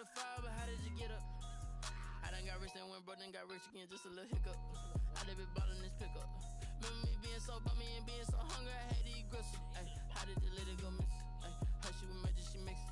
the fire, but how did you get up? I done got rich and went broke, then got rich again, just a little hiccup. I live it bought in this pickup. Remember me being so bummy and being so hungry, I had to eat gristle. Ay, how did the lady go miss? Ay, her she was major, she mixed.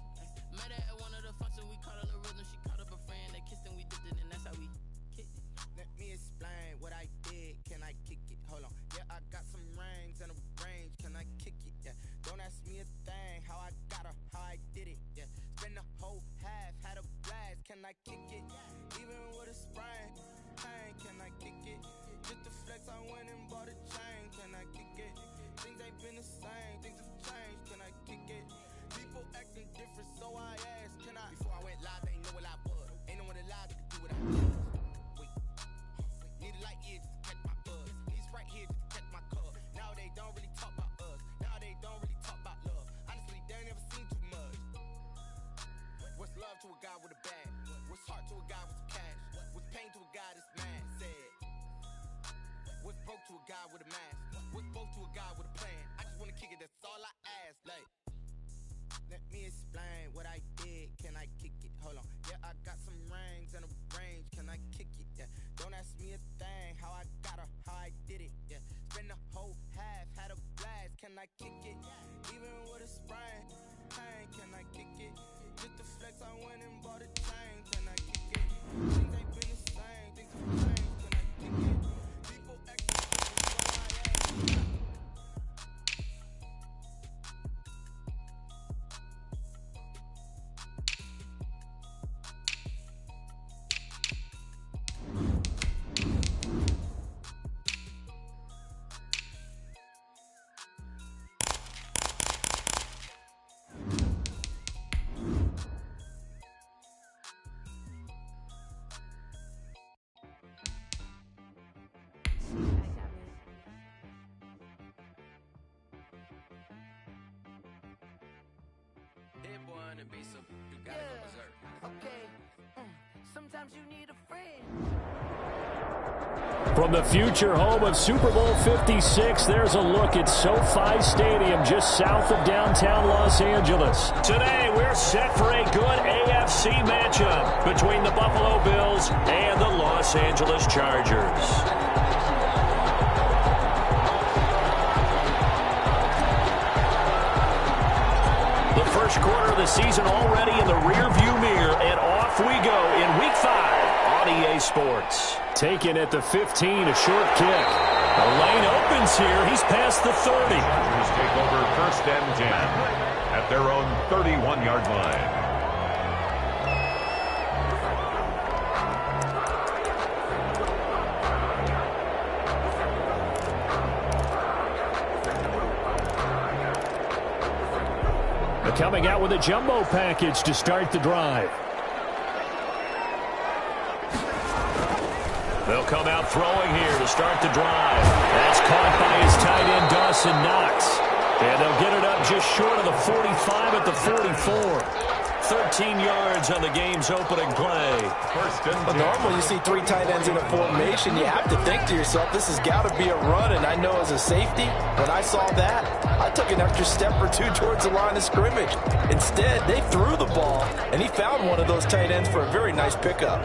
Met her at one of the functions, we caught a little rhythm. She caught up a friend, they kissed and we dipped it, and that's how we kicked it. Let me explain what I did. Can I kick it? Hold on. Yeah, I got some rings and a range. Can I kick it? Yeah. Don't ask me a thing. How I got her, how I did it. Yeah. Spend the whole half, had a blast. Can I kick it? Even with a sprain. Pain, can I kick it? Just to flex, I went and bought a chain. Can I kick it? Things ain't been the same. Things have changed. Can I kick it? People acting different, so I asked, can I? Before I went live, they ain't know what I was. Ain't no one alive that could do what I did. Wait. Need a light here just to catch my buzz. Need right here just to catch my cub. Now they don't really talk about us. Now they don't really talk about love. Honestly, they ain't never seen too much. What's love to a guy with a bag? What's heart to a guy with some cash? What's pain to a guy that's mad? Said. What's broke to a guy with a mask? What's both to a guy with a plan? I just wanna kick it, that's all I ask. Like, let me explain what I did. Can I kick it? Hold on. Yeah, I got some rings and a range. Can I kick it? Yeah. Don't ask me a thing. How I got her, how I did it. Yeah. Spend the whole half, had a blast. Can I kick it? Even with a sprain. Pain, can I kick it? Just to flex, I went and bought a chain. Can I kick it? Things ain't been the same. Things have changed. Can I kick it? People acting different, so I ask. Hit one and be some, you gotta go berserk. Okay. Sometimes you need a friend. From the future home of Super Bowl 56, there's a look at SoFi Stadium just south of downtown Los Angeles. Today, we're set for a good AFC matchup between the Buffalo Bills and the Los Angeles Chargers. The first quarter of the season already in the rearview mirror, and off we go in Week 5 on EA Sports. Taken at the 15, a short kick. The lane opens here. He's past the 30. Chargers take over 1st and 10 at their own 31-yard line. Coming out with a jumbo package to start the drive. They'll come out throwing here to start the drive. That's caught by his tight end, Dawson Knox. And they'll get it up just short of the 45 at the 44. 13 yards on the game's opening play. But normally you see 3 tight ends in a formation. You have to think to yourself, this has got to be a run. And I know as a safety, when I saw that, I took an extra step or 2 towards the line of scrimmage. Instead, they threw the ball, and he found one of those tight ends for a very nice pickup.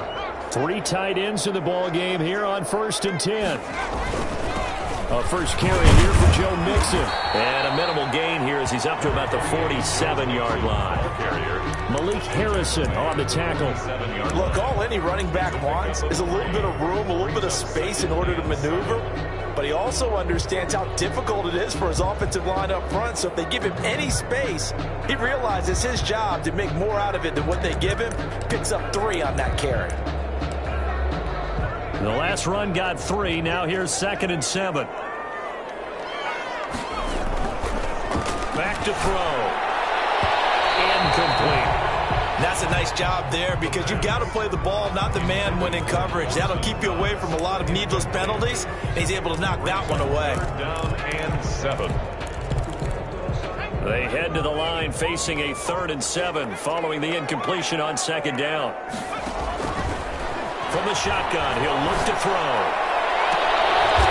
3 tight ends in the ball game here on 1st and 10. A first carry here for Joe Mixon. And a minimal gain here as he's up to about the 47-yard line. Malik Harrison on the tackle. Look, all any running back wants is a little bit of room, a little bit of space in order to maneuver. But he also understands how difficult it is for his offensive line up front. So if they give him any space, he realizes his job to make more out of it than what they give him. Picks up 3 on that carry. The last run got 3. Now here's 2nd and 7. Back to throw. Incomplete. That's a nice job there because you've got to play the ball, not the man when in coverage. That'll keep you away from a lot of needless penalties. And he's able to knock that one away. Down and 7. They head to the line facing a 3rd and 7 following the incompletion on 2nd down. From the shotgun, he'll look to throw.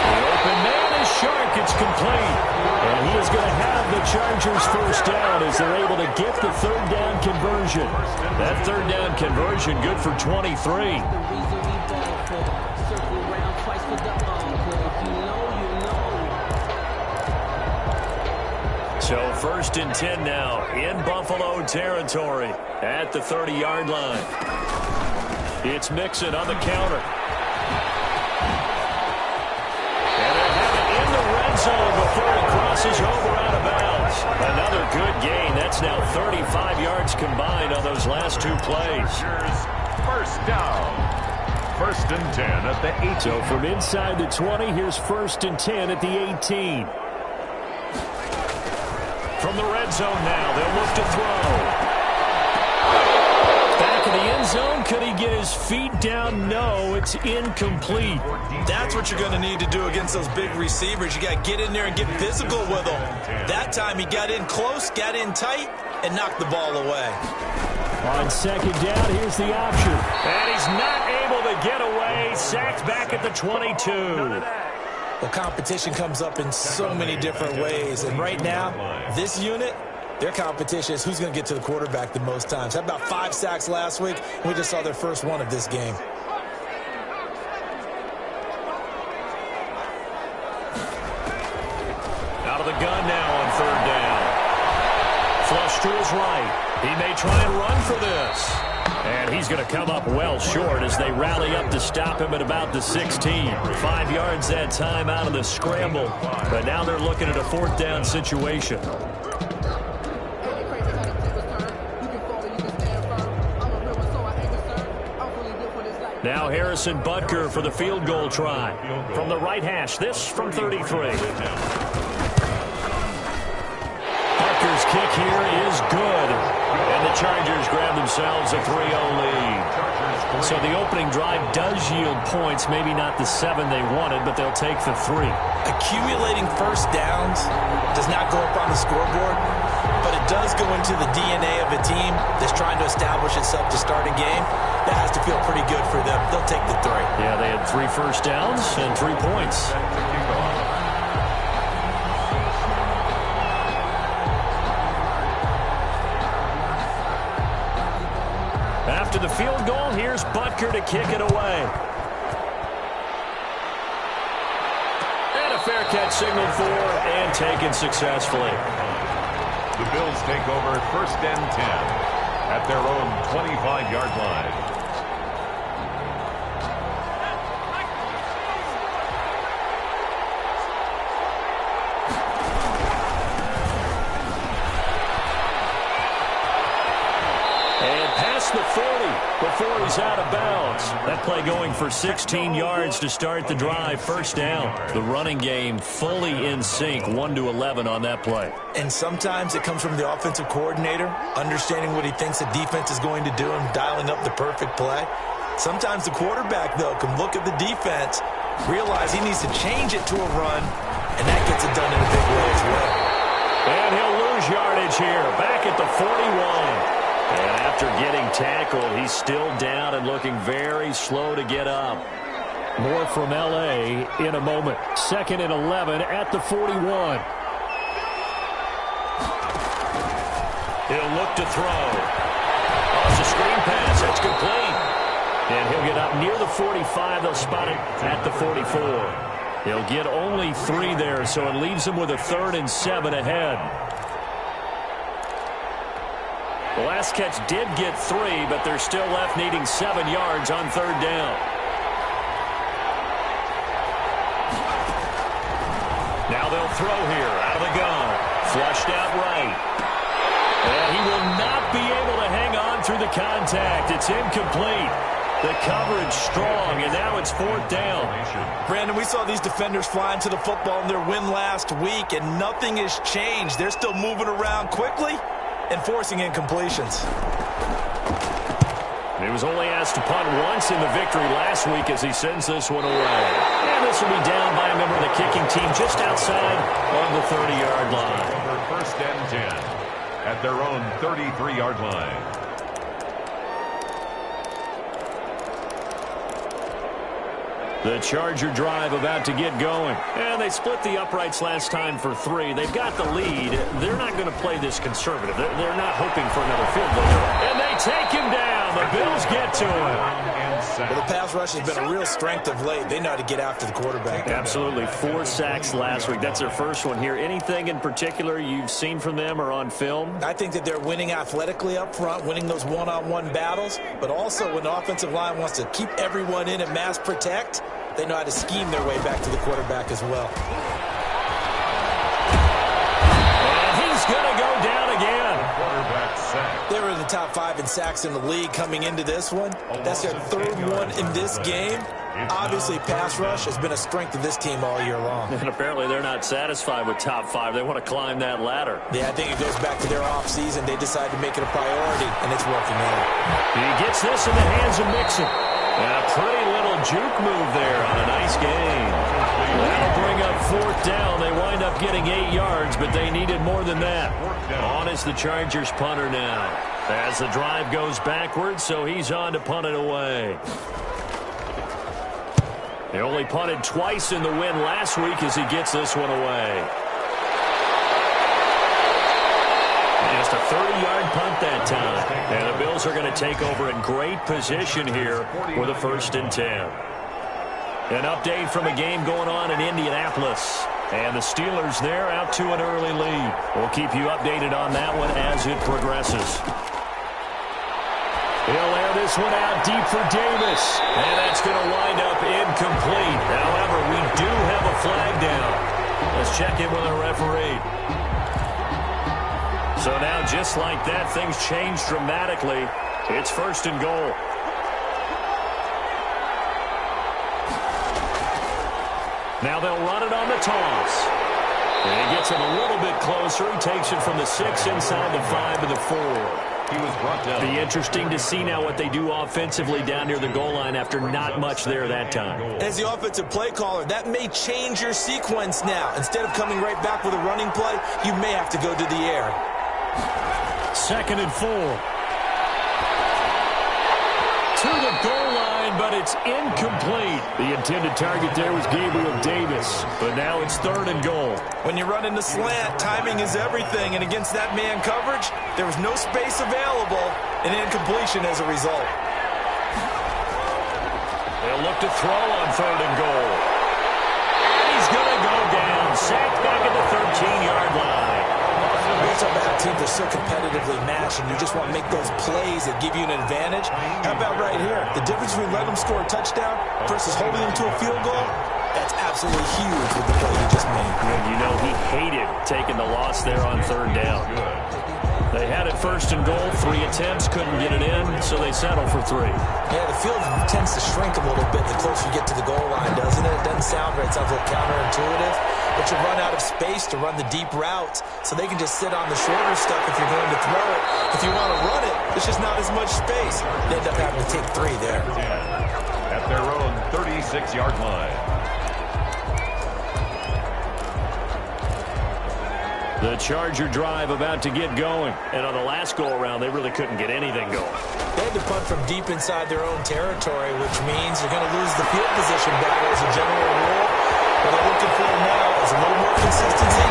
The open man is Shark. It's complete. And he is going to have give the Chargers first down as they're able to get the third down conversion. That third down conversion good for 23. So 1st and 10 now in Buffalo territory at the 30-yard line. It's Mixon on the counter. And they have it in the red zone before he crosses over out of bounds. Another good gain. That's now 35 yards combined on those last two plays. First down. 1st and 10 at the 18. So from inside the 20, here's 1st and 10 at the 18. From the red zone now, they'll look to throw. Back in the end zone, could he get his feet down? No, it's incomplete. That's what you're going to need to do against those big receivers. You got to get in there and get physical with them. That time he got in close, got in tight, and knocked the ball away. On 2nd down, here's the option. And he's not able to get away. Sacked back at the 22. Well, competition comes up in so many different ways. And right now, this unit, their competition is who's going to get to the quarterback the most times. Had about 5 sacks last week, and we just saw their first one of this game. Out of the gun now on 3rd down. Flush to his right. He may try and run for this. And he's going to come up well short as they rally up to stop him at about the 16. 5 yards that time out of the scramble. But now they're looking at a 4th down situation. Now Harrison Butker for the field goal try. From the right hash, this from 33. Butker's kick here is good. And the Chargers grab themselves a 3-0 lead. So the opening drive does yield points, maybe not the 7 they wanted, but they'll take the 3. Accumulating first downs does not go up on the scoreboard, but it does go into the DNA of a team that's trying to establish itself to start a game. That has to feel pretty good for them. They'll take the 3. Yeah, they had 3 first downs and 3 points. After the field goal, here's Butker to kick it away. And a fair catch signaled for and taken successfully. The Bills take over 1st and 10 at their own 25-yard line. The 40 before he's out of bounds. That play going for 16 yards to start the drive. 1st down. The running game fully in sync. 1-11 on that play. And sometimes it comes from the offensive coordinator, understanding what he thinks the defense is going to do and dialing up the perfect play. Sometimes the quarterback, though, can look at the defense, realize he needs to change it to a run, and that gets it done in a big way as well. And he'll lose yardage here. Back at the 41. And after getting tackled, he's still down and looking very slow to get up. More from L.A. in a moment. 2nd and 11 at the 41. He'll look to throw. Off the screen pass. That's complete. And he'll get up near the 45. They'll spot it at the 44. He'll get only 3 there, so it leaves him with a 3rd and 7 ahead. The last catch did get 3, but they're still left needing 7 yards on 3rd down. Now they'll throw here out of the gun. Flushed out right. And he will not be able to hang on through the contact. It's incomplete. The coverage strong, and now it's 4th down. Brandon, we saw these defenders fly into the football in their win last week, and nothing has changed. They're still moving around quickly and forcing incompletions. He was only asked to punt once in the victory last week as he sends this one away. And this will be down by a member of the kicking team just outside on the 30-yard line. For 1st and 10 at their own 33-yard line. The Charger drive about to get going. And they split the uprights last time for 3. They've got the lead. They're not going to play this conservative. They're not hoping for another field goal. And they take him down. The Bills get to him. Well, the pass rush has been a real strength of late. They know how to get after the quarterback. Absolutely. 4 sacks last week. That's their first one here. Anything in particular you've seen from them or on film? I think that they're winning athletically up front, winning those one-on-one battles, but also when the offensive line wants to keep everyone in and mass protect, they know how to scheme their way back to the quarterback as well. And he's going to go down again. They were in the top 5 in sacks in the league coming into this one. That's their 3rd one in this game. Obviously, pass rush has been a strength of this team all year long. And apparently they're not satisfied with top 5. They want to climb that ladder. Yeah, I think it goes back to their offseason. They decided to make it a priority, and it's working out. He gets this in the hands of Mixon. And a pretty little juke move there on a nice gain. That'll bring up 4th down. They wind up getting 8 yards, but they needed more than that. On is the Chargers punter now. As the drive goes backwards, so he's on to punt it away. They only punted twice in the win last week as he gets this one away. Just a 30-yard punt that time. And the Bills are going to take over in great position here with a 1st and 10. An update from a game going on in Indianapolis. And the Steelers there out to an early lead. We'll keep you updated on that one as it progresses. He'll air this one out deep for Davis. And that's going to wind up incomplete. However, we do have a flag down. Let's check in with our referee. So now, just like that, things change dramatically. It's 1st and goal. Now they'll run it on the toss. And he gets it a little bit closer. He takes it from the 6 inside the 5 to the 4. He was brought down. Be interesting to see now what they do offensively down near the goal line after not much there that time. As the offensive play caller, that may change your sequence now. Instead of coming right back with a running play, you may have to go to the air. 2nd and 4. To the goal line, but it's incomplete. The intended target there was Gabriel Davis, but now it's 3rd and goal. When you're running the slant, timing is everything, and against that man coverage, there was no space available, and incompletion as a result. They'll look to throw on 3rd and goal. And he's going to go down, sacked back at the 13-yard line. Most of our teams are so competitively matched, and you just want to make those plays that give you an advantage. How about right here? The difference between letting them score a touchdown versus holding them to a field goal, that's absolutely huge with the play he just made. And you know he hated taking the loss there on 3rd down. They had it 1st and goal, 3 attempts, couldn't get it in, so they settle for 3. Yeah, the field tends to shrink a little bit the closer you get to the goal line, doesn't it? It doesn't sound right. It sounds a little counterintuitive. But you run out of space to run the deep routes, so they can just sit on the shorter stuff if you're going to throw it. If you want to run it, there's just not as much space. They end up having to take 3 there. At their own 36-yard line. The Charger drive about to get going. And on the last go-around, they really couldn't get anything going. They had to punt from deep inside their own territory, which means you're going to lose the field position battle as a general rule. What they're looking for now is a little more consistency.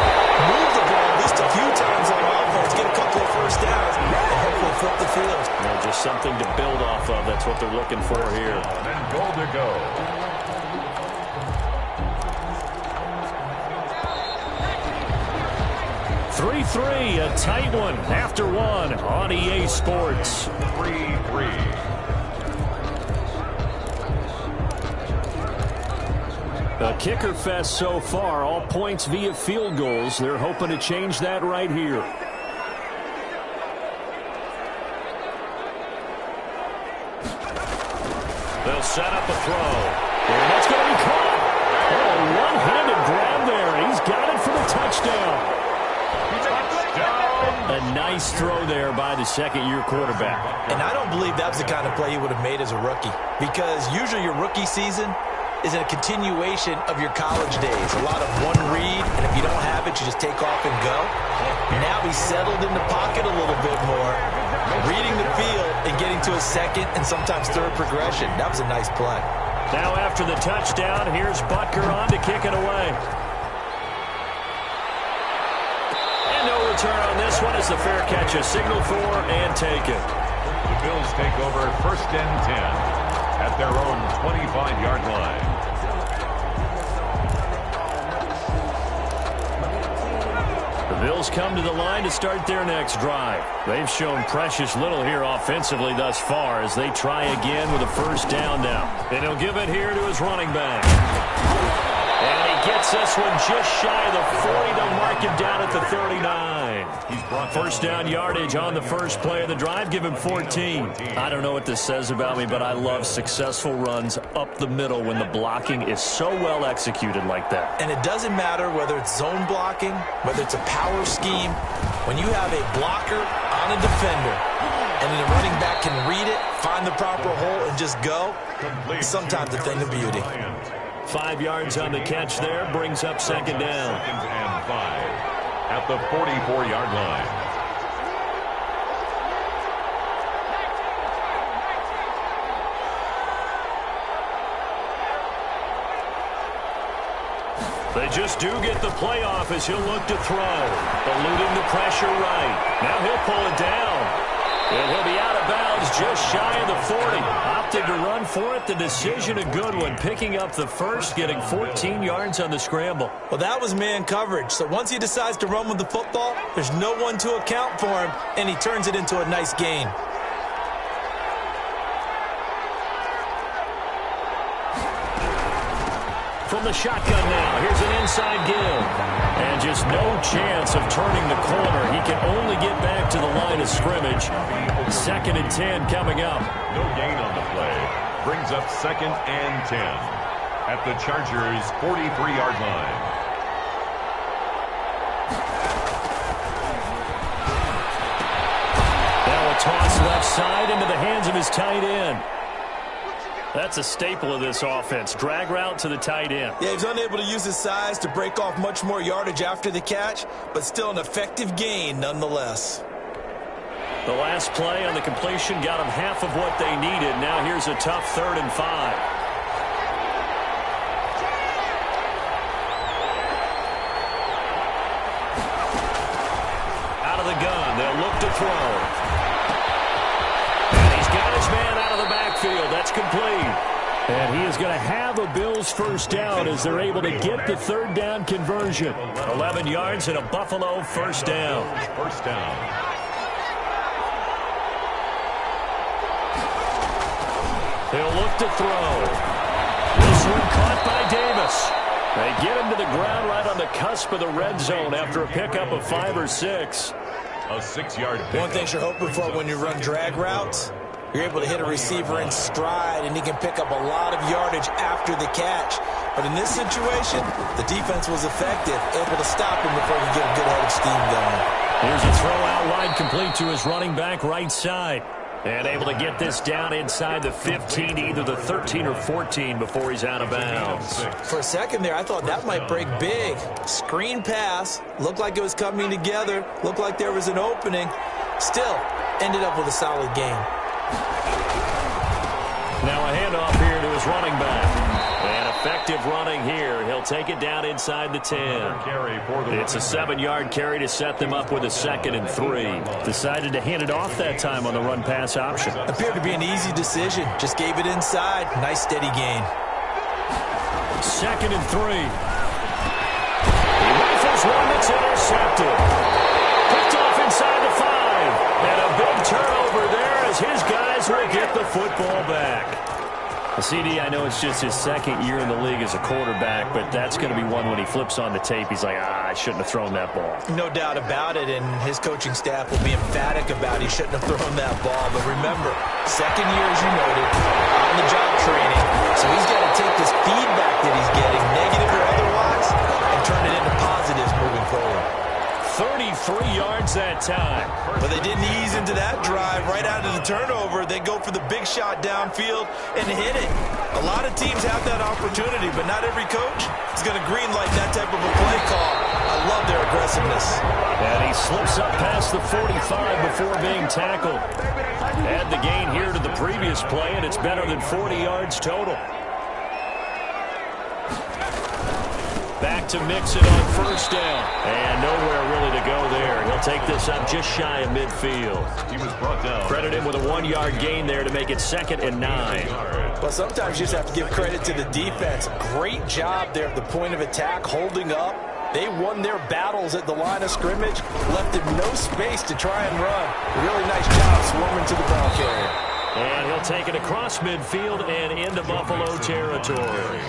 Move the ball at least a few times on offense, get a couple of 1st downs, and hopefully flip the field. Just something to build off of. That's what they're looking for here. And goal to go. 3-3, a tight one after 1 on EA Sports. 3-3. A kicker fest so far, all points via field goals. They're hoping to change that right here. They'll set up a throw. And that's going to be caught. Oh, one-handed grab there. He's got it for the touchdown. A nice throw there by the 2nd-year quarterback. And I don't believe that was the kind of play he would have made as a rookie, because usually your rookie season is a continuation of your college days. A lot of one read, and if you don't have it, you just take off and go. Now he's settled in the pocket a little bit more, reading the field and getting to a 2nd and sometimes 3rd progression. That was a nice play. Now after the touchdown, here's Butker on to kick it away. And no return on this one as the fair catch is signaled for and taken. The Bills take over 1st and 10 at their own 25-yard line. The Bills come to the line to start their next drive. They've shown precious little here offensively thus far as they try again with a first down now. And he'll give it here to his running back. And he gets this one just shy of the 40 to mark him down at the 39. First down yardage on the first play of the drive. Give him 14. I don't know what this says about me, but I love successful runs up the middle when the blocking is so well executed like that. And it doesn't matter whether it's zone blocking, whether it's a power scheme. When you have a blocker on a defender and then the running back can read it, find the proper hole, and just go, it's sometimes a thing of beauty. 5 yards on the catch there, brings up second down. 2nd and 5 at the 44-yard line. They just do get the playoff as he'll look to throw. Eluding the pressure right. Now he'll pull it down. And he'll be out of bounds just shy of the 40. Opted to run for it. The decision a good one. Picking up the first, getting 14 yards on the scramble. Well, that was man coverage. So once he decides to run with the football, there's no one to account for him, and he turns it into a nice gain. From the shotgun now, here's an inside give. And just no chance of turning the corner. He can only get back to the line of scrimmage. 2nd and 10 coming up. No gain on the play. Brings up 2nd and 10 at the Chargers' 43-yard line. Now a toss left side into the hands of his tight end. That's a staple of this offense. Drag route to the tight end. Yeah, he's unable to use his size to break off much more yardage after the catch, but still an effective gain nonetheless. The last play on the completion got them half of what they needed. Now here's a tough 3rd and 5. Out of the gun, they'll look to throw. Man out of the backfield. That's complete. And he is going to have a Bills first down as they're able to get the 3rd down conversion. 11 yards and a Buffalo first down. First down. He'll look to throw. This one caught by Davis. They get him to the ground right on the cusp of the red zone after a pickup of 5 or 6. A 6-yard pickup. One thing you're hoping for when you run drag routes, you're able to hit a receiver in stride, and he can pick up a lot of yardage after the catch. But in this situation, the defense was effective, able to stop him before he get a good head of steam going. Here's a throw out wide, complete to his running back right side. And able to get this down inside the 15, either the 13 or 14 before he's out of bounds. For a second there, I thought that might break big. Screen pass, looked like it was coming together, looked like there was an opening. Still, ended up with a solid game. Now a handoff here to his running back. And effective running here. He'll take it down inside the 10. It's a 7-yard carry to set them up with a 2nd and 3. Decided to hand it off that time on the run-pass option. Appeared to be an easy decision. Just gave it inside. Nice steady gain. 2nd and 3. He rifles one that's intercepted. Picked off inside the 5. And a big turnover there as his guys will get the football back. CD, I know it's just his 2nd year in the league as a quarterback, but that's going to be one when he flips on the tape. He's like, I shouldn't have thrown that ball. No doubt about it, and his coaching staff will be emphatic about he shouldn't have thrown that ball. But remember, 2nd year, as you noted, on-the-job training. So he's got to take this feedback that he's getting, negative or otherwise, and turn it into positives moving forward. 33 yards that time. But they didn't ease into that drive right out of the turnover. They go for the big shot downfield and hit it. A lot of teams have that opportunity, but not every coach is going to greenlight that type of a play call. I love their aggressiveness. And he slips up past the 45 before being tackled. Add the gain here to the previous play, and it's better than 40 yards total. Back to Mixon on first down. And nowhere really to go there. He'll take this up just shy of midfield. He was brought down. Credit him with a 1-yard gain there to make it 2nd and 9. Well, sometimes you just have to give credit to the defense. Great job there at the point of attack, holding up. They won their battles at the line of scrimmage, left him no space to try and run. Really nice job swarming to the ball carrier. And he'll take it across midfield and into Buffalo territory.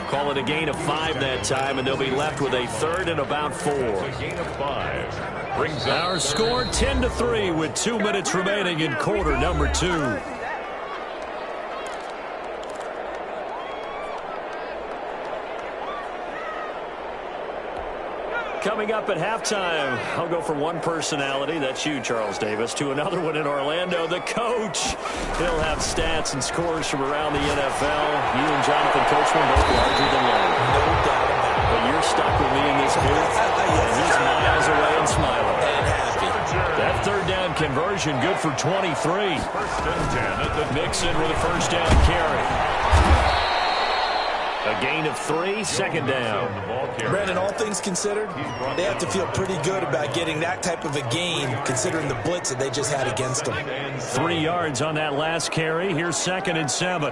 Call it a gain of 5 that time, and they'll be left with a 3rd and about 4. A gain of 5. Brings up Our score 10-3 with 2 minutes remaining in quarter number 2. Coming up at halftime, I'll go from one personality, that's you, Charles Davis, to another one in Orlando, the coach. He'll have stats and scores from around the NFL. You and Jonathan Coachman both larger than life. No doubt about it. But you're stuck with me in this booth, and he's miles away and smiling. And happy. That 3rd down conversion, good for 23. 1st and 10 at the Mixon with a 1st down carry. A gain of 3, 2nd down. Brandon, all things considered, they have to feel pretty good about getting that type of a gain, considering the blitz that they just had against them. 3 yards on that last carry. Here's 2nd and 7.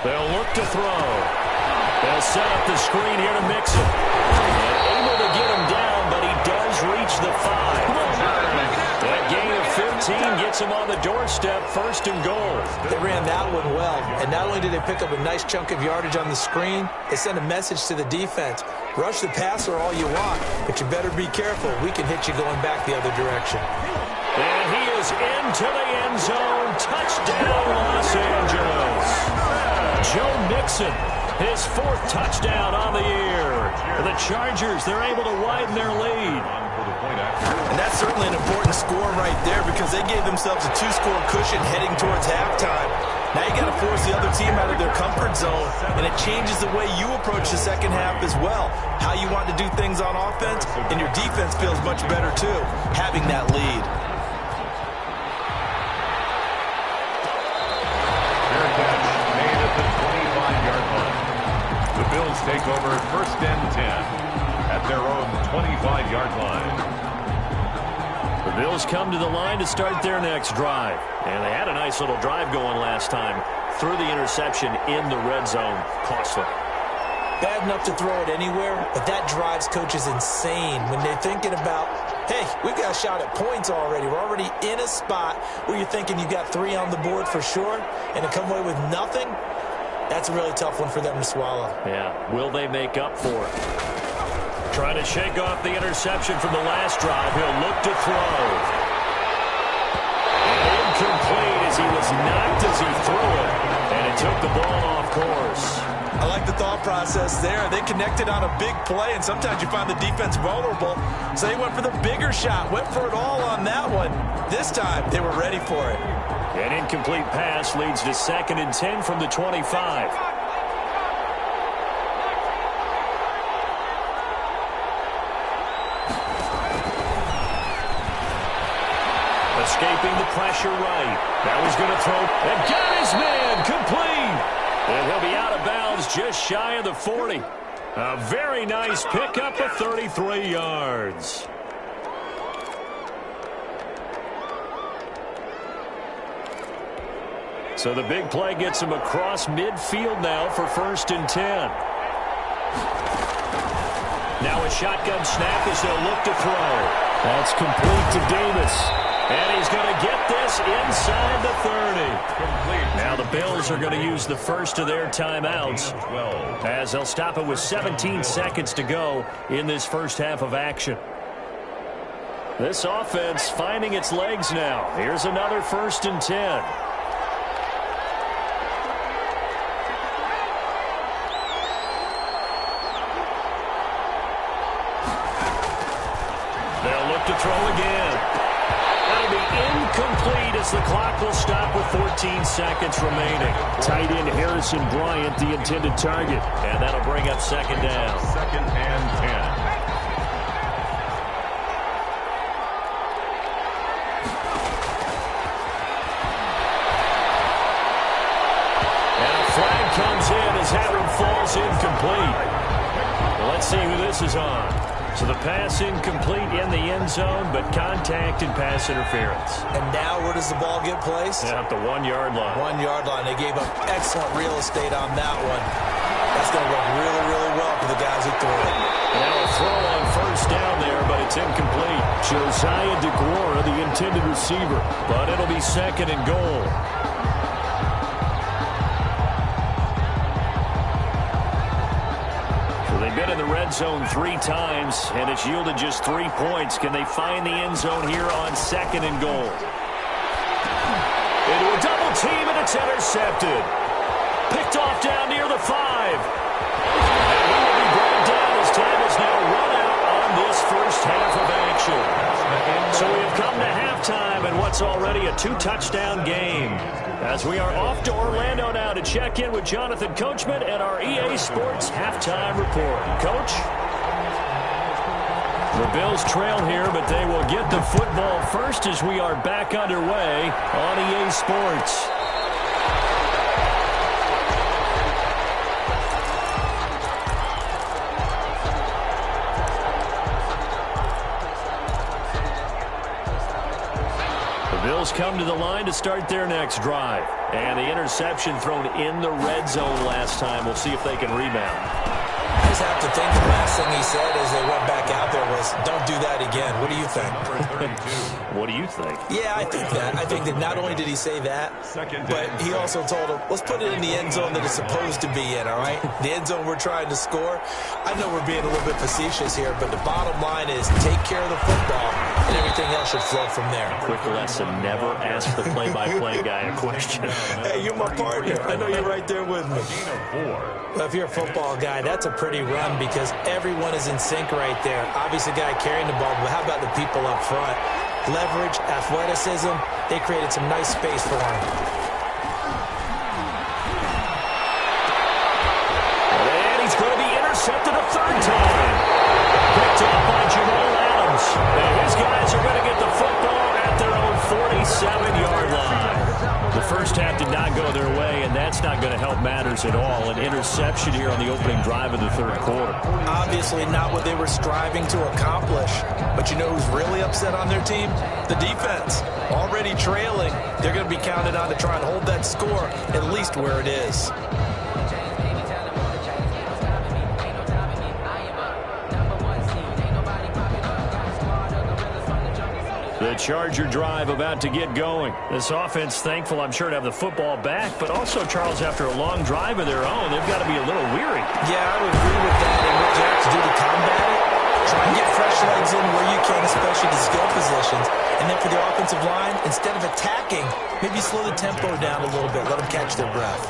They'll look to throw. They'll set up the screen here to Mixon. And able to get him down, but he does reach the 5. That gain of 15 gets him on the doorstep, 1st and goal. They ran that one well, and not only did they pick up a nice chunk of yardage on the screen, they sent a message to the defense. Rush the passer all you want, but you better be careful. We can hit you going back the other direction. And he is into the end zone. Touchdown, Los Angeles. Joe Mixon, his 4th touchdown on the year. The Chargers, they're able to widen their lead. And that's certainly an important score right there because they gave themselves a 2-score cushion heading towards halftime. Now you got to force the other team out of their comfort zone, and it changes the way you approach the second half as well. How you want to do things on offense, and your defense feels much better too, having that lead. Fair catch made at the 25-yard line. The Bills take over 1st and 10 at their own 25-yard line. The Bills come to the line to start their next drive. And they had a nice little drive going last time. Threw the interception in the red zone. Costly. Bad enough to throw it anywhere, but that drives coaches insane when they're thinking about, hey, we've got a shot at points already. We're already in a spot where you're thinking you got 3 on the board for sure, and to come away with nothing, that's a really tough one for them to swallow. Yeah. Will they make up for it? Trying to shake off the interception from the last drive. He'll look to throw. Incomplete as he was knocked as he threw it. And it took the ball off course. I like the thought process there. They connected on a big play, and sometimes you find the defense vulnerable. So they went for the bigger shot, went for it all on that one. This time, they were ready for it. An incomplete pass leads to 2nd and 10 from the 25. Escaping the pressure right. That was going to throw. And got his man complete. And he'll be out of bounds just shy of the 40. A very nice pickup of 33 yards. So the big play gets him across midfield now for 1st and 10. Now a shotgun snap as they'll look to throw. That's complete to Davis. And he's going to get this inside the 30. Now the Bills are going to use the first of their timeouts as they'll stop it with 17 seconds to go in this first half of action. This offense finding its legs now. Here's another 1st and 10. They'll look to throw again. That'll be incomplete as the clock will stop with 14 seconds remaining. Tight end Harrison Bryant, the intended target. And that'll bring up 2nd down. 2nd and 10. And a flag comes in as that one falls incomplete. Let's see who this is on. So the pass incomplete in the end zone, but contact and pass interference. And now where does the ball get placed? At the 1 yard line. 1 yard line. They gave up excellent real estate on that one. That's going to work really, really well for the guys who threw it. Now a throw on first down there, but it's incomplete. Josiah DeGuara, the intended receiver, but it'll be 2nd and goal. They've been in the red zone 3 times, and it's yielded just 3 points. Can they find the end zone here on 2nd and goal? Into a double team, and it's intercepted. Picked off down near the 5. And he will be brought down as time is now run out on this first half of action. So we have come to halftime in what's already a 2-touchdown game. As we are off to Orlando now to check in with Jonathan Coachman and our EA Sports halftime report. Coach? The Bills trail here, but they will get the football first as we are back underway on EA Sports. Bills come to the line to start their next drive. And the interception thrown in the red zone last time. We'll see if they can rebound. I just have to think the last thing he said as they went back out there was, don't do that again. What do you think? What do you think? Yeah, I think that. I think that not only did he say that, but he also told him, let's put it in the end zone that it's supposed to be in, all right? The end zone we're trying to score. I know we're being a little bit facetious here, but the bottom line is take care of the football, and everything else should flow from there. Quick lesson, never ask the play-by-play guy a question. Hey, you're my partner. I know you're right there with me. Well, if you're a football guy, that's a pretty run because everyone is in sync right there. Obviously, the guy carrying the ball, but how about the people up front? Leverage, athleticism, they created some nice space for him. And he's going to be intercepted a 3rd time. Picked up by Jamal Adams. And his guys are going to get the football at their own 47-yard line. The first half did not go their way, and that's not going to help matters at all. An interception here on the opening drive of the 3rd quarter. Obviously not what they were striving to accomplish. But you know who's really upset on their team? The defense. Already trailing. They're going to be counted on to try and hold that score at least where it is. The Charger drive about to get going. This offense thankful, I'm sure, to have the football back, but also, Charles, after a long drive of their own, they've got to be a little weary. Yeah, I would agree with that. And what you have to do to combat it, try and get fresh legs in where you can, especially the skill positions. And then for the offensive line, instead of attacking, maybe slow the tempo down a little bit. Let them catch their breath.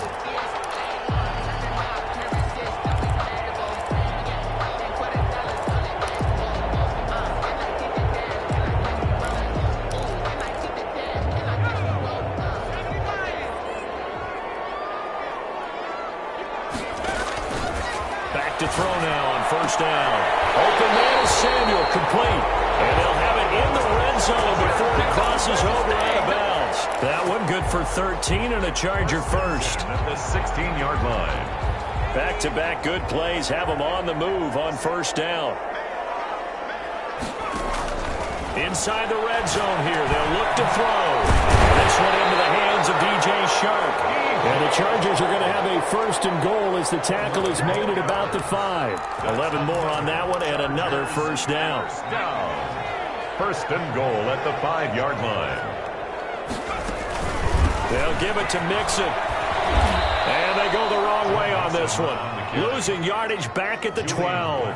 To throw now on first down. Open man is Samuel, complete. And they'll have it in the red zone before it crosses over out of bounds. That one good for 13 and a Charger first. At the 16-yard line. Back-to-back good plays have them on the move on first down. Inside the red zone here, they'll look to throw. This one into the hands of DJ Shark. And the Chargers are going to have a 1st and goal as the tackle is made at about the 5. 11 more on that one and another first down. 1st and goal at the 5-yard line. They'll give it to Mixon. And they go the wrong way on this one. Losing yardage back at the 12.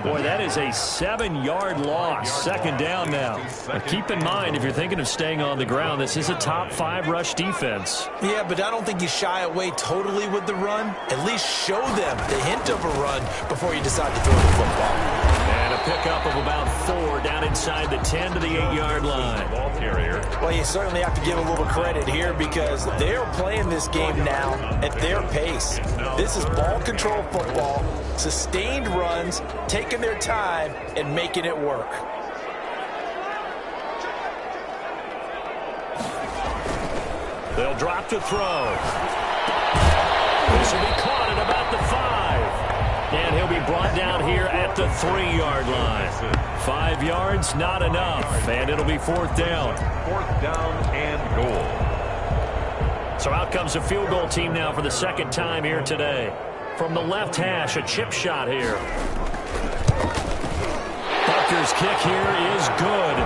Boy, that is a 7-yard loss. 2nd down now. Now, keep in mind, if you're thinking of staying on the ground, this is a top 5 rush defense. Yeah, but I don't think you shy away totally with the run. At least show them the hint of a run before you decide to throw the football. And a pickup of about 4 down inside the 10 to the 8-yard line. Ball carrier. Well, you certainly have to give a little credit here because they're playing this game now at their pace. This is ball control football, sustained runs, taking their time, and making it work. They'll drop to throw. This will be caught at about the 5. And he'll be brought down here at the 3-yard line. 5 yards, not enough, and it'll be 4th down. 4th down and goal. So out comes a field goal team now for the 2nd time here today. From the left hash, a chip shot here. Butker's kick here is good.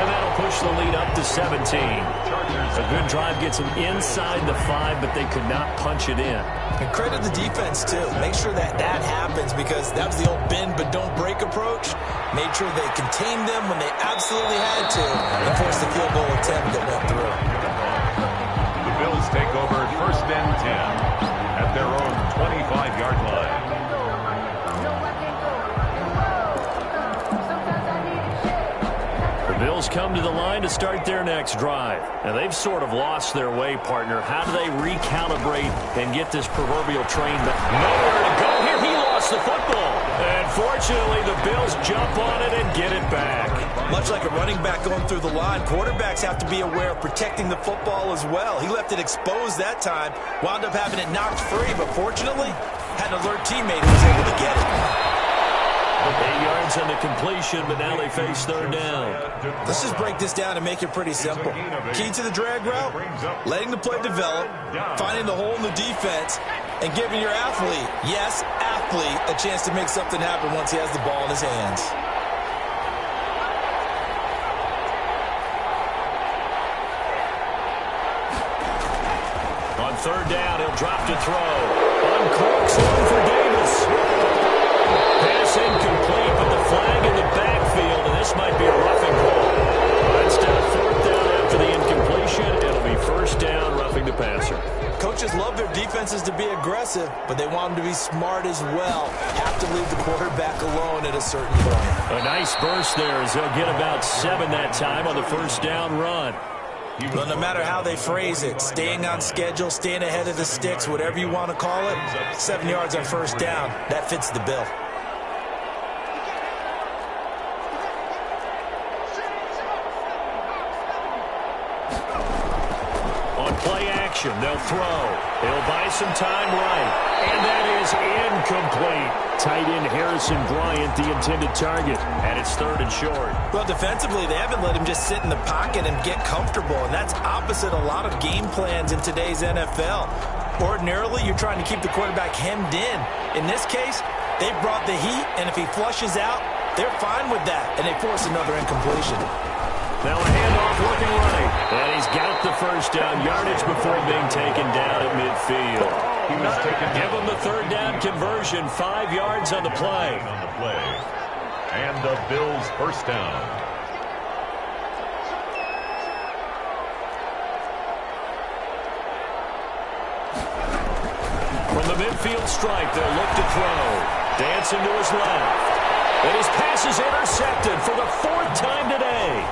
And that'll push the lead up to 17. A good drive gets them inside the 5, but they could not punch it in. And credit the defense, too. Make sure that happens, because that was the old bend but don't break approach. Made sure they contained them when they absolutely had to, and forced the field goal attempt that went through. The Bills take over 1st and 10 at their own 25-yard line. Bills come to the line to start their next drive. And they've sort of lost their way, partner. How do they recalibrate and get this proverbial train back? Nowhere to go here. He lost the football. And fortunately, the Bills jump on it and get it back. Much like a running back going through the line, quarterbacks have to be aware of protecting the football as well. He left it exposed that time, wound up having it knocked free, but fortunately, had an alert teammate who was able to get it. 8 yards on the completion, but now they face 3rd down. Let's just break this down and make it pretty simple. Key to the drag route, letting the play develop, finding the hole in the defense, and giving your athlete, yes, athlete, a chance to make something happen once he has the ball in his hands. On 3rd down, he'll drop to throw. Uncorks one for Davis. Pass incomplete, but the flag in the backfield, and this might be a roughing call. Instead of 4th down after the incompletion, it'll be 1st down, roughing the passer. Coaches love their defenses to be aggressive, but they want them to be smart as well. Have to leave the quarterback alone at a certain point. A nice burst there as they'll get about 7 that time on the 1st down run. But no matter how they phrase it, staying on schedule, staying ahead of the sticks, whatever you want to call it, 7 yards on 1st down, that fits the bill. They'll throw. They'll buy some time right. And that is incomplete. Tight end Harrison Bryant, the intended target. And it's 3rd and short. Well, defensively, they haven't let him just sit in the pocket and get comfortable. And that's opposite a lot of game plans in today's NFL. Ordinarily, you're trying to keep the quarterback hemmed in. In this case, they brought the heat, and if he flushes out, they're fine with that. And they force another incompletion. Now a handoff looking right. And he's got the 1st down yardage before being taken down at midfield. Give him the 3rd down conversion. 5 yards on the play. And the Bills' 1st down. From the midfield stripe, they'll look to throw. Dancing to his left. And his pass is intercepted for the 4th time today.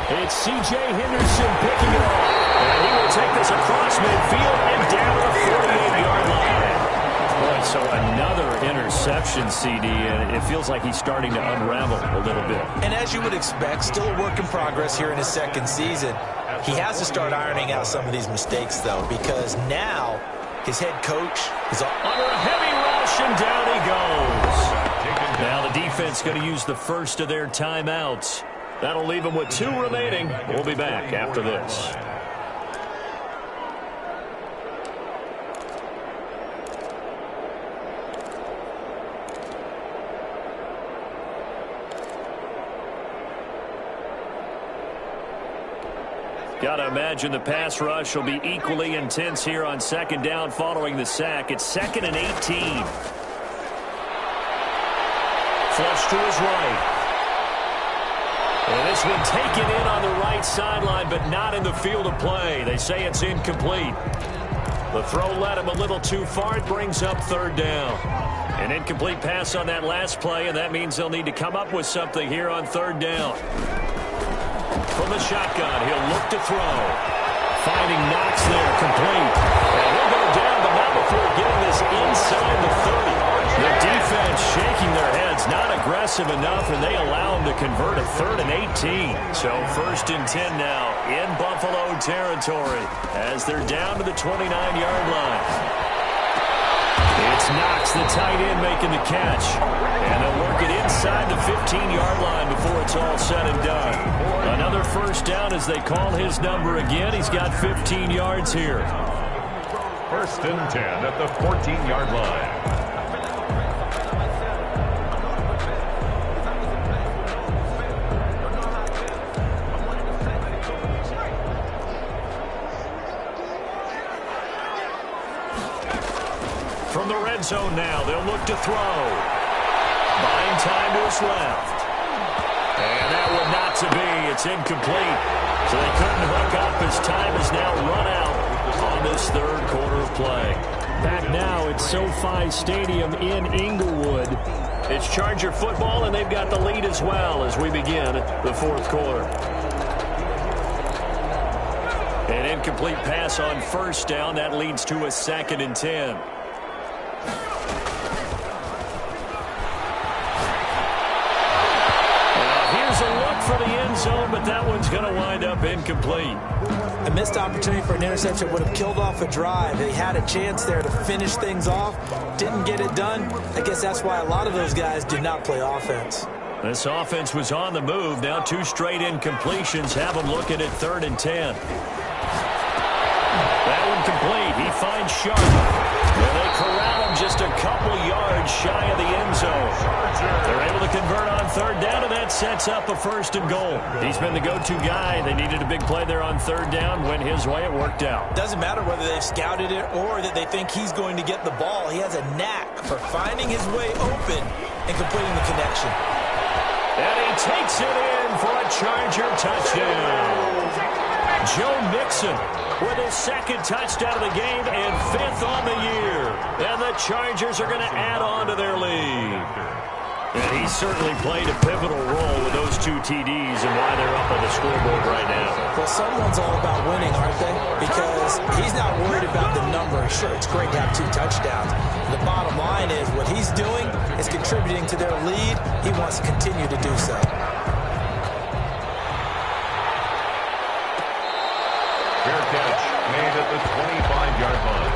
It's C.J. Henderson picking it off. And he will take this across midfield and down the 48-yard line. Boy, so another interception, CD, and it feels like he's starting to unravel a little bit. And as you would expect, still a work in progress here in his 2nd season. He has to start ironing out some of these mistakes, though, because now his head coach is under a heavy rush, and down he goes. Now the defense going to use the first of their timeouts. That'll leave them with 2 remaining. We'll be back after this. Got to imagine the pass rush will be equally intense here on 2nd down following the sack. It's 2nd and 18. Flush to his right. And this one taken in on the right sideline, but not in the field of play. They say it's incomplete. The throw led him a little too far. It brings up 3rd down. An incomplete pass on that last play, and that means they'll need to come up with something here on 3rd down. From the shotgun, he'll look to throw. Finding Knox there, complete. And he'll go down, but not before getting this inside the 30. The defense shaking their heads, not aggressive enough, and they allow him to convert a 3rd and 18. So 1st and 10 now in Buffalo territory as they're down to the 29-yard line. It's Knox, the tight end, making the catch. And they'll work it inside the 15-yard line before it's all said and done. Another first down as they call his number again. He's got 15 yards here. First and 10 at the 14-yard line. From the red zone now, they'll look to throw. Buying time to his left. And that one not to be. It's incomplete. So they couldn't hook up as time is now run out on this third quarter of play. Back now at SoFi Stadium in Inglewood. It's Charger football, and they've got the lead as well as we begin the fourth quarter. An incomplete pass on first down. That leads to a 2nd and 10. For the end zone, but that one's going to wind up incomplete. A missed opportunity for an interception would have killed off a drive. They had a chance there to finish things off, didn't get it done. I guess that's why a lot of those guys did not play offense. This offense was on the move. Now 2 straight incompletions have them looking at 3rd and 10. That one complete. He finds Sharp. Well, they corral him just a couple yards shy of the end zone. They're able to convert on 3rd down, and that sets up a 1st and goal. He's been the go-to guy. They needed a big play there on 3rd down. Went his way. It worked out. Doesn't matter whether they've scouted it or that they think he's going to get the ball. He has a knack for finding his way open and completing the connection. And he takes it in for a Charger touchdown. Joe Mixon with his 2nd touchdown of the game and 5th on the year. And the Chargers are going to add on to their lead. And he certainly played a pivotal role with those 2 TDs and why they're up on the scoreboard right now. Well, someone's all about winning, aren't they? Because he's not worried about the number. Sure, it's great to have 2 touchdowns. The bottom line is what he's doing is contributing to their lead. He wants to continue to do so. Fair catch made at the 25-yard line.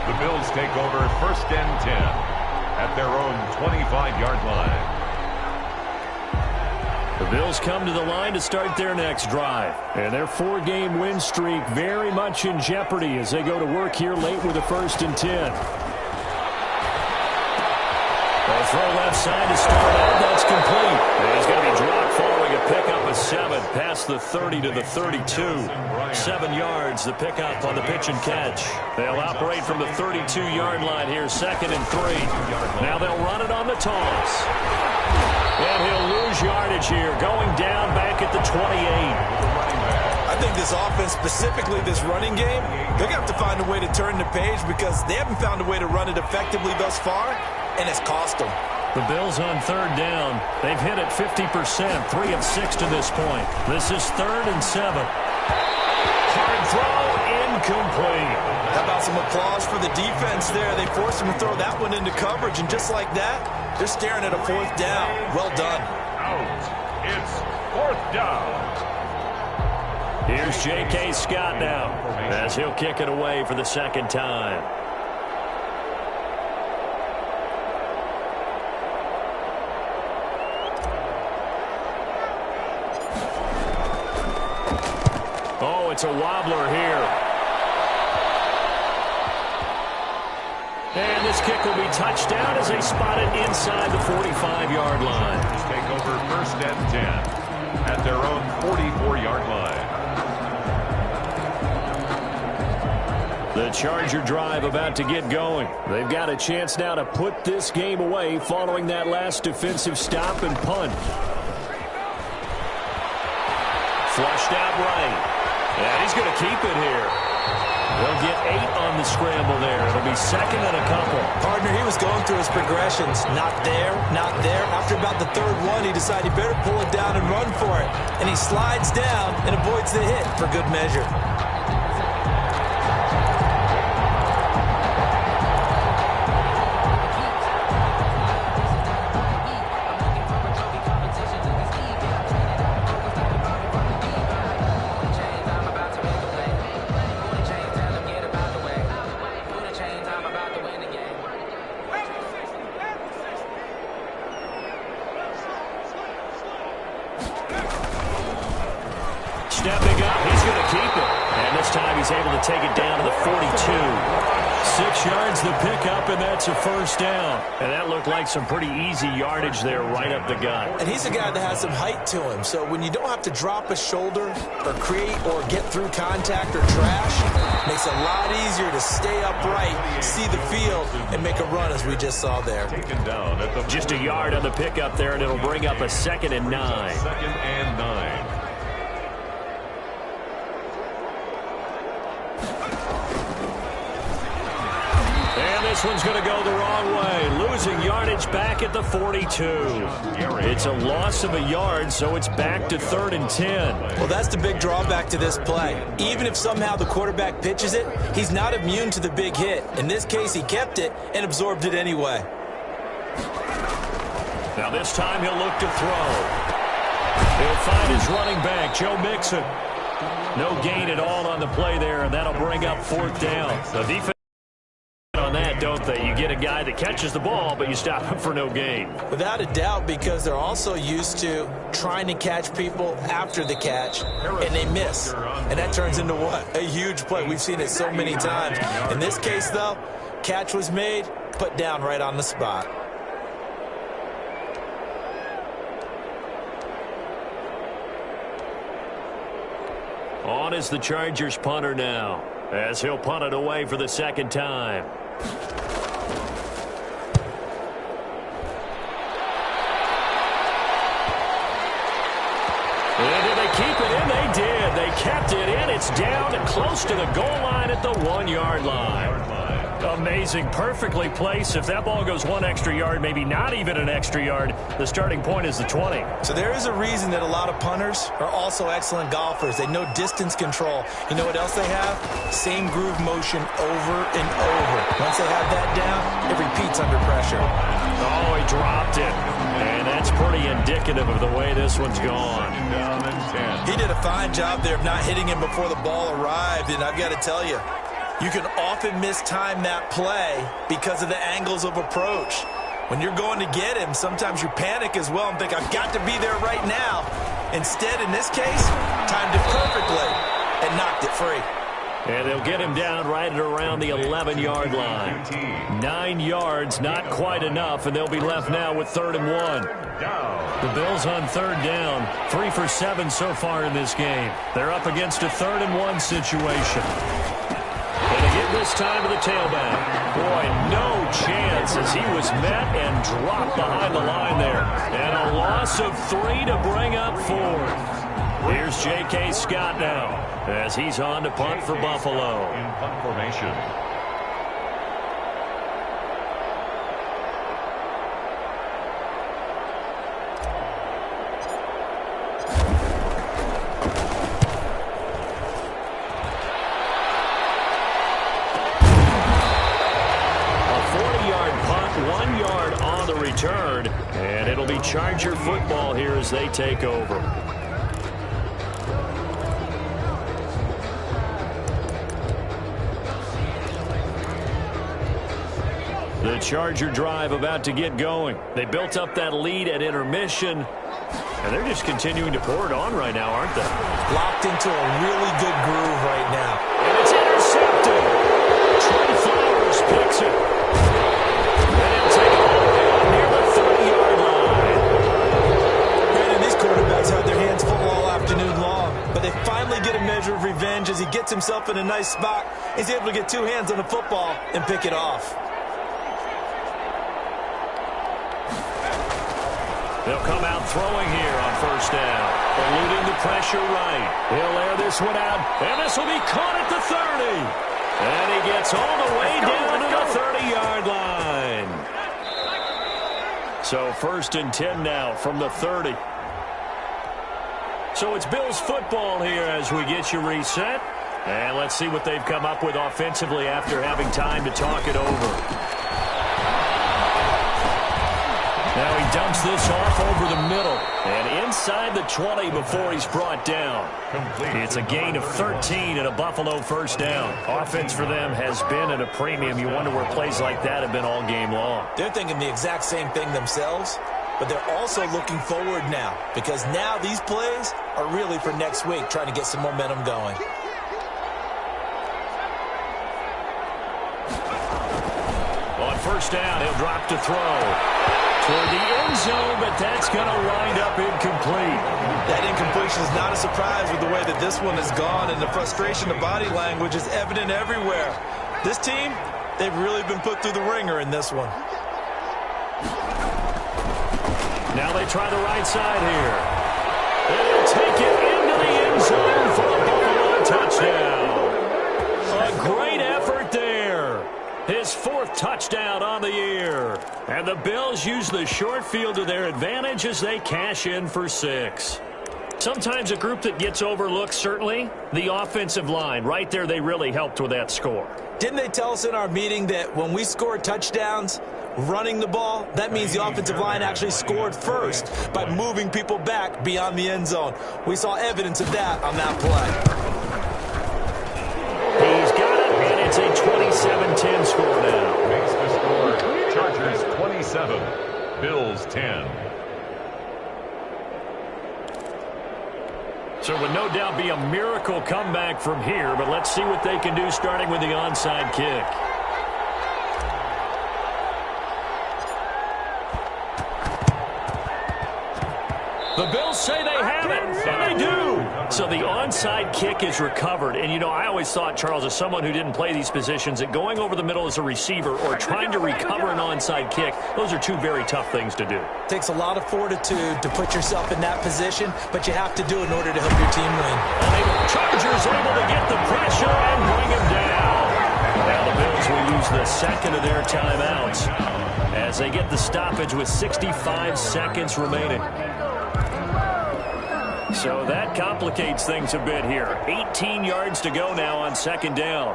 The Bills take over 1st and 10 at their own 25-yard line. The Bills come to the line to start their next drive. And their 4-game win streak very much in jeopardy as they go to work here late with a 1st and 10. They'll throw left side to start out. That's complete. And he's going to be dropped following a pickup of 7 past the 30 to the 32. 7 yards, the pickup on the pitch and catch. They'll operate from the 32-yard line here, 2nd and 3. Now they'll run it on the toss. And he'll lose yardage here, going down back at the 28. I think this offense, specifically this running game, they're going to have to find a way to turn the page because they haven't found a way to run it effectively thus far, and it's cost them. The Bills on 3rd down. They've hit it 50%, 3 of 6 to this point. This is 3rd and 7. Hard throw, incomplete. How about some applause for the defense there? They forced him to throw that one into coverage, and just like that, they're staring at a 4th down. Well done. Out. It's 4th down. Here's J.K. Scott now as he'll kick it away for the 2nd time. Oh, it's a wobbler here. And this kick will be touched down as they spot it inside the 45-yard line. Take over 1st and 10 at their own 44-yard line. The Charger drive about to get going. They've got a chance now to put this game away following that last defensive stop and punt. Flushed out right. And he's going to keep it here. They'll get 8 on the scramble there. It'll be 2nd and a couple. Partner, he was going through his progressions. Not there, not there. After about the 3rd one, he decided he better pull it down and run for it. And he slides down and avoids the hit for good measure. Stepping up, he's going to keep it. And this time he's able to take it down to the 42. 6 yards the pickup, and that's a first down. And that looked like some pretty easy yardage there right up the gut. And he's a guy that has some height to him. So when you don't have to drop a shoulder or create or get through contact or trash, it makes it a lot easier to stay upright, see the field, and make a run as we just saw there. Taken down at the Just a yard on the pickup there, and it'll bring up a 2nd and 9. 2nd and 9. This one's going to go the wrong way. Losing yardage back at the 42. It's a loss of a yard, so it's back to 3rd and 10. Well, that's the big drawback to this play. Even if somehow the quarterback pitches it, he's not immune to the big hit. In this case, he kept it and absorbed it anyway. Now this time he'll look to throw. He'll find his running back, Joe Mixon. No gain at all on the play there, and that'll bring up 4th down. The defense on that, don't they? You get a guy that catches the ball, but you stop him for no gain. Without a doubt, because they're also used to trying to catch people after the catch, and they miss. And that turns into what? A huge play. We've seen it so many times. In this case, though, catch was made, put down right on the spot. On is the Chargers punter now, as he'll punt it away for the 2nd time. And did they keep it in? They did. They kept it in. It's down and close to the goal line at the 1-yard line. Amazing. Perfectly placed. If that ball goes 1 extra yard, maybe not even an extra yard, the starting point is the 20. So there is a reason that a lot of punters are also excellent golfers. They know distance control. You know what else they have? Same groove motion over and over. Once they have that down, it repeats under pressure. Oh, he dropped it. And that's pretty indicative of the way this one's gone. He did a fine job there of not hitting him before the ball arrived, and I've got to tell you, you can often mistime that play because of the angles of approach. When you're going to get him, sometimes you panic as well and think, I've got to be there right now. Instead, in this case, timed it perfectly and knocked it free. And they'll get him down right at around the 11-yard line. 9 yards, not quite enough, and they'll be left now with 3rd and 1. The Bills on 3rd down, 3 for 7 so far in this game. They're up against a 3rd and 1 situation. And again this time to the tailback. Boy, no chance as he was met and dropped behind the line there. And a loss of 3 to bring up 4. Here's J.K. Scott now as he's on to punt for Buffalo. In punt formation. Return, and it'll be Charger football here as they take over. The Charger drive about to get going. They built up that lead at intermission, and they're just continuing to pour it on right now, aren't they? Locked into a really good groove right now. And it's intercepted. Trey Flowers picks it. And he'll take it all the way near the 30-yard line. Brandon, these quarterbacks had their hands full all afternoon long, but they finally get a measure of revenge as he gets himself in a nice spot. He's able to get 2 hands on the football and pick it off. They'll come out throwing here on 1st down. Eluding the pressure right. He'll air this one out, and this will be caught at the 30. And he gets all the way down to the 30-yard line. So 1st and 10 now from the 30. So it's Bills football here as we get you reset. And let's see what they've come up with offensively after having time to talk it over. Now he dumps this off over the middle and inside the 20 before he's brought down. It's a gain of 13 and a Buffalo 1st down. Offense for them has been at a premium. You wonder where plays like that have been all game long. They're thinking the exact same thing themselves. but they're also looking forward now because now these plays are really for next week, trying to get some momentum going. On first down, he'll drop to throw toward the end zone, but that's going to wind up incomplete. That incompletion is not a surprise with the way that this one has gone, and the frustration of body language is evident everywhere. This team, they've really been put through the ringer in this one. Now they try the right side here. And they'll take it into the end zone for a Buffalo touchdown. A great effort there. His 4th touchdown on the year. And the Bills use the short field to their advantage as they cash in for 6. Sometimes a group that gets overlooked, certainly, the offensive line. Right there, they really helped with that score. Didn't they tell us in our meeting that when we score touchdowns running the ball, that means the offensive line actually scored first by moving people back beyond the end zone? We saw evidence of that on that play. He's got it, and it's a 27-10 score now. Makes the score Chargers 27, Bills 10. So it would no doubt be a miracle comeback from here, but let's see what they can do starting with the onside kick. The Bills say they have it, and they do. So the onside kick is recovered. And, you know, I always thought, Charles, as someone who didn't play these positions, that going over the middle as a receiver or trying to recover an onside kick, those are two very tough things to do. It takes a lot of fortitude to put yourself in that position, but you have to do it in order to help your team win. Chargers able to get the pressure and bring him down. Now the Bills will use the second of their timeouts as they get the stoppage with 65 seconds remaining. So that complicates things a bit here. 18 yards to go now on second down.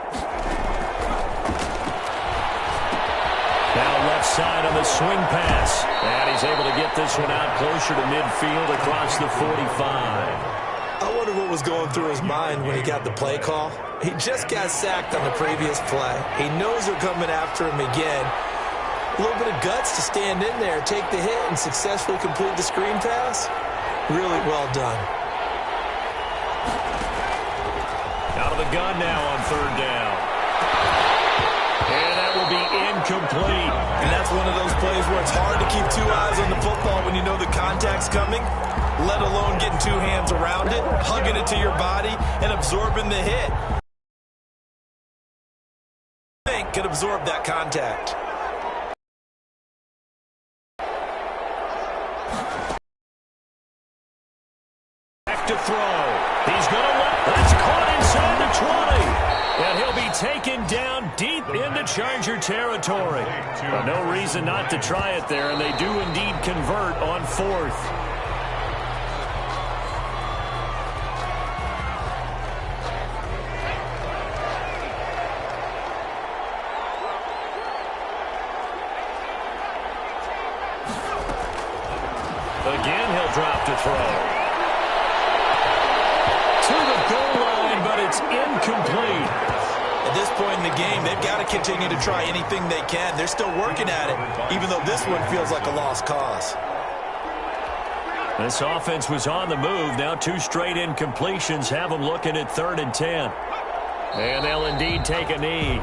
Now left side on the swing pass. And he's able to get this one out closer to midfield across the 45. I wonder what was going through his mind when he got the play call. He just got sacked on the previous play. He knows they're coming after him again. A little bit of guts to stand in there, take the hit, and successfully complete the screen pass. Really well done. Out of the gun now on third down. And that will be incomplete. And that's one of those plays where it's hard to keep 2 eyes on the football when you know the contact's coming, let alone getting 2 hands around it, hugging it to your body, and absorbing the hit. Think could absorb that contact. To throw. He's going to let. That's caught inside the 20. And he'll be taken down deep into Charger territory. But no reason not to try it there, and they do indeed convert on 4th. Again, he'll drop to throw. To the goal line, but it's incomplete. At this point in the game, they've got to continue to try anything they can. They're still working at it, even though this one feels like a lost cause. This offense was on the move. Now 2 straight incompletions have them looking at 3rd and 10. And they'll indeed take a knee.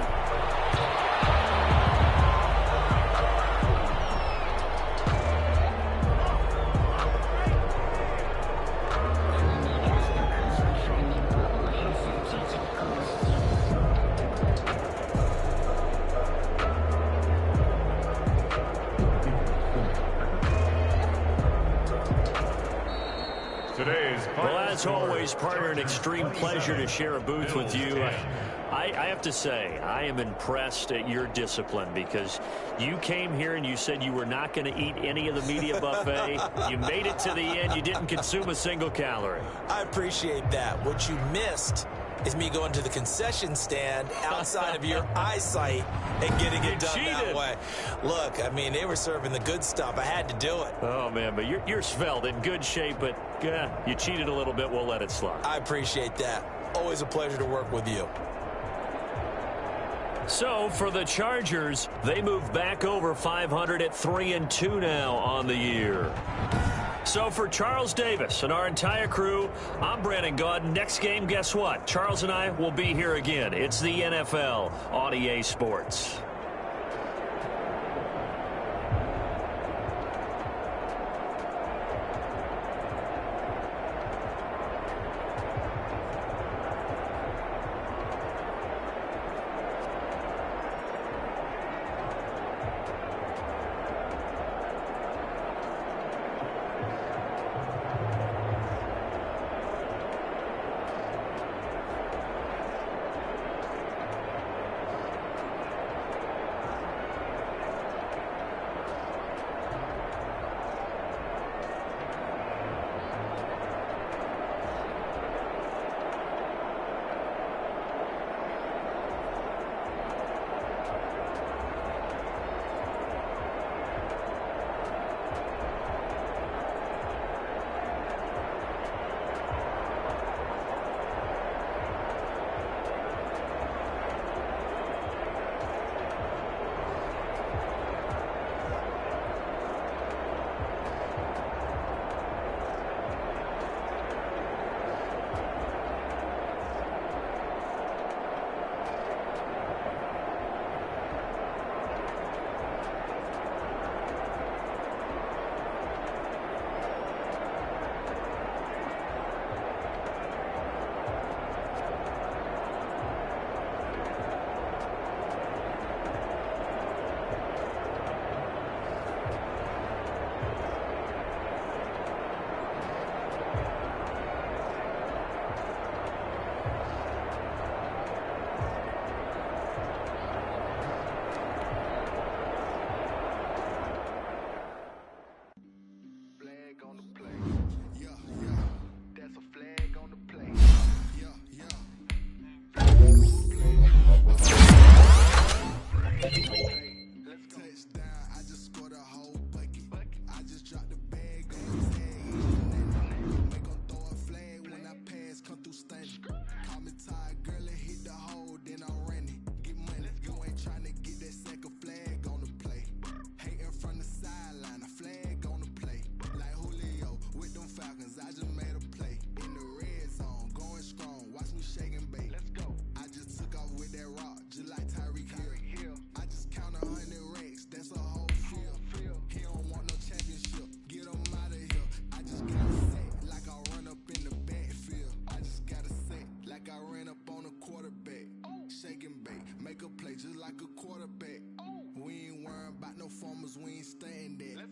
Well, as always, partner, an extreme pleasure to share a booth with you. I have to say, I am impressed at your discipline because you came here and you said you were not going to eat any of the media buffet. You made it to the end. You didn't consume a single calorie. I appreciate that. What you missed is me going to the concession stand outside of your eyesight and getting it done that way. Look, I mean, they were serving the good stuff. I had to do it. Oh, man, but you're svelte, in good shape, but you cheated a little bit. We'll let it slide. I appreciate that. Always a pleasure to work with you. So for the Chargers, they move back over 500 at 3-2 now on the year. So for Charles Davis and our entire crew, I'm Brandon Gaudin. Next game, guess what? Charles and I will be here again. It's the NFL on EA Sports.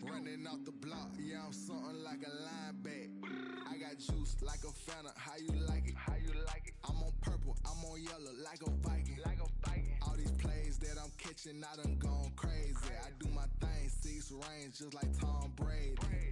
Running off the block, yeah, I'm something like a linebacker. I got juice like a Fanta, how you like it? How you like it? I'm on purple, I'm on yellow, like a Viking. Like a Viking. All these plays that I'm catching, I done gone crazy. I do my thing, 6 range, just like Tom Brady.